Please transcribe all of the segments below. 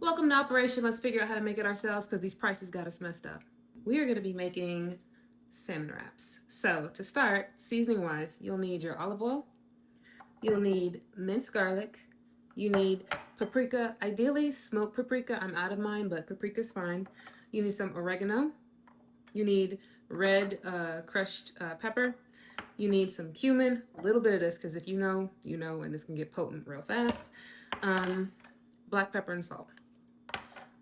Welcome to Operation Let's Figure Out How to Make It Ourselves, because these prices got us messed up. We are going to be making salmon wraps. So to start, seasoning wise, you'll need your olive oil, you'll need minced garlic, you need paprika, ideally smoked paprika. I'm out of mine, but paprika's fine. You need some oregano, you need red crushed pepper, you need some cumin, a little bit of this, because if you know, you know, and this can get potent real fast. Black pepper and salt.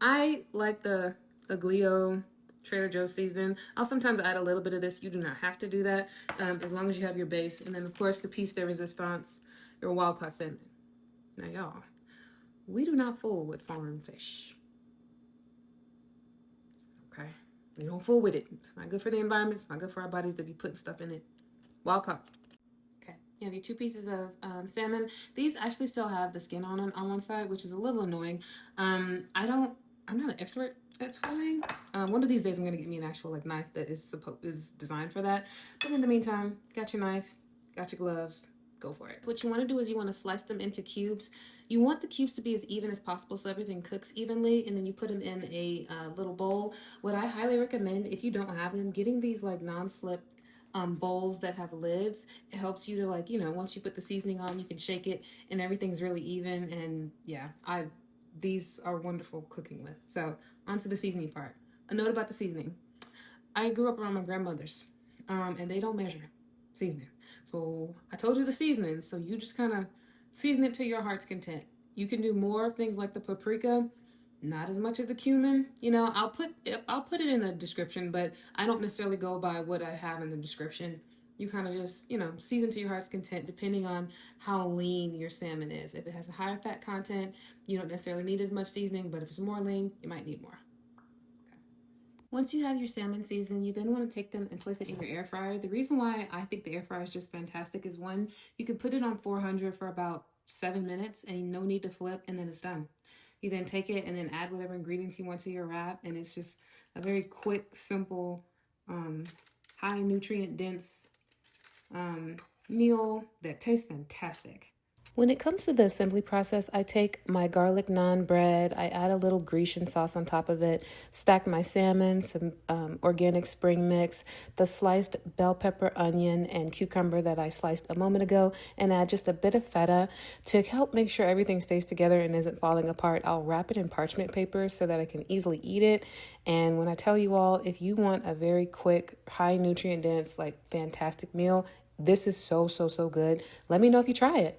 I like the Aglio Trader Joe's seasoning. I'll sometimes add a little bit of this. You do not have to do that, as long as you have your base. And then, of course, the piece de resistance, your wild-caught salmon. Now, y'all, we do not fool with farm fish. Okay? We don't fool with it. It's not good for the environment. It's not good for our bodies to be putting stuff in it. Wild-caught. Okay, you have your 2 pieces of salmon. These actually still have the skin on one side, which is a little annoying. I'm not an expert at filleting. One of these days I'm gonna get me an actual knife that is designed for that. But in the meantime, got your knife, got your gloves, go for it. What you want to do is you want to slice them into cubes. You want the cubes to be as even as possible so everything cooks evenly, and then you put them in a little bowl. What I highly recommend, if you don't have them, getting these non-slip bowls that have lids. It helps you to once you put the seasoning on, you can shake it and everything's really even. And yeah, these are wonderful cooking with. So onto the seasoning part. A note about the seasoning. I grew up around my grandmothers, and they don't measure seasoning. So I told you the seasoning, so you just kind of season it to your heart's content. You can do more things like the paprika, not as much of the cumin. I'll put it in the description, but I don't necessarily go by what I have in the description. You kind of just, season to your heart's content depending on how lean your salmon is. If it has a higher fat content, you don't necessarily need as much seasoning, but if it's more lean, you might need more. Okay. Once you have your salmon seasoned, you then want to take them and place it in your air fryer. The reason why I think the air fryer is just fantastic is one, you can put it on 400 for about 7 minutes and no need to flip, and then it's done. You then take it and then add whatever ingredients you want to your wrap, and it's just a very quick, simple, high nutrient dense meal that tastes fantastic. When it comes to the assembly process, I take my garlic naan bread, I add a little Grecian sauce on top of it, stack my salmon, some organic spring mix, the sliced bell pepper, onion, and cucumber that I sliced a moment ago, and add just a bit of feta to help make sure everything stays together and isn't falling apart. I'll wrap it in parchment paper so that I can easily eat it. And when I tell you all, if you want a very quick, high nutrient dense, fantastic meal, this is so good. Let me know if you try it.